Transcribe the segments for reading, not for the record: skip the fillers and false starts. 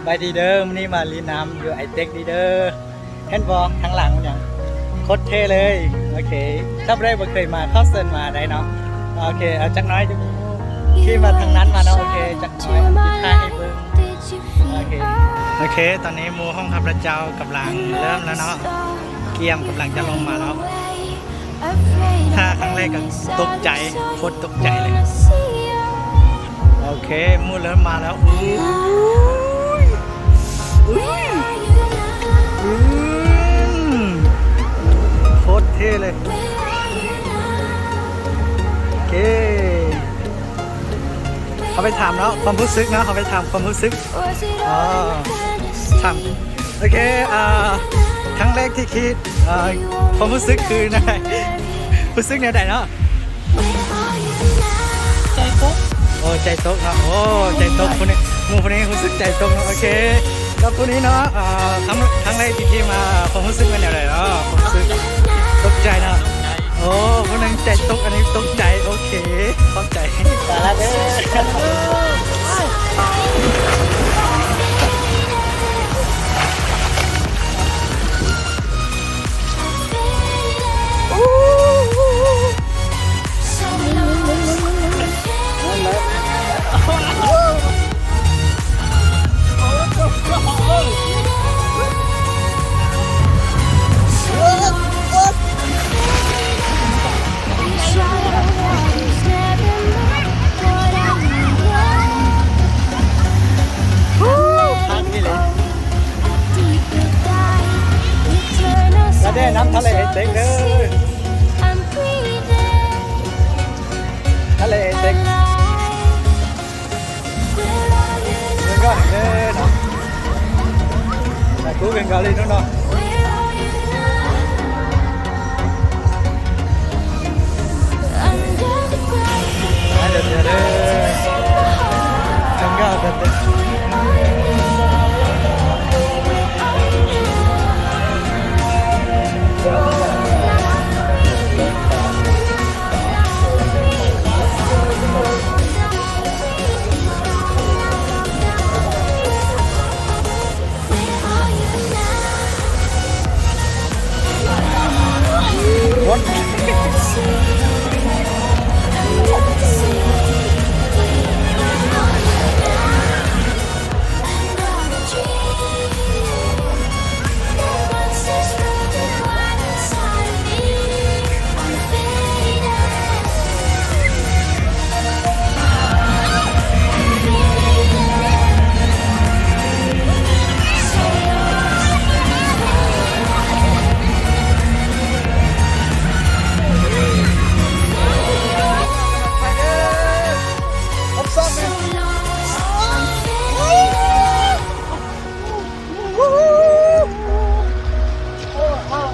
ไปดีเด้อวันนี้มาลีน้ำอยู่ไอเต็กดีเด้อเห็นบอกทางหลังมันอย่างโคตรเท่เลยโอเคถ้าไม่ได้บ่เคยมาเข้าเซินมาได้เนาะโอเคเอาจักน้อยจะขี่มาทางนั้นมาเนาะโอเคจักน้อยติดท้ายให้เบิ้งโอเคตอนนี้หมู่ห้องข้าพเจ้ากำลังเริ่มแล้วเนาะเกียมกำลังจะลงมาแล้วถ้าครั้งแรกก็ตกใจโคตรตกใจเลยโอเคหมู่เริ่มมาแล้วโคตรเท่เลยโอเคเขาไปถามแล้วความรู้สึกนะเขาไปถามความรู้สึกอ๋อถามโอเคครั้งแรกที่คิดความรู้สึกคือไงรู้สึกแนวไหนเนาะใจตกโอ้ใจตกเนาะโอ้ใจตกคนนี้หมู่คนนี้รู้สึกใจตกเนาะโอเคแล้วคนนี้เนาะครั้งแรกที่มาความรู้สึกเป็นอย่างไรเนาะความรู้สึกตกใจเนาะโอ้คนนึงใจตกอันนี้ตกใจโอเคเข้าใจสาระเด้ได้น้ำทะเลเต็กเลยทะเลเต็กมันก็เห็นเลยเนาะแต่กูเป็นกาลีนู่นเนาะเดี๋ยวฉันก็เด็ด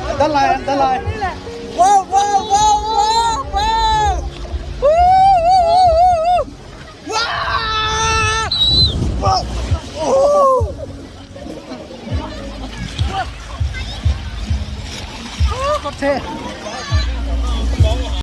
อันตรายอันตรายว้าวว้าวว้าวว้าวว้าวว้าวว้าวโอ้โหเท่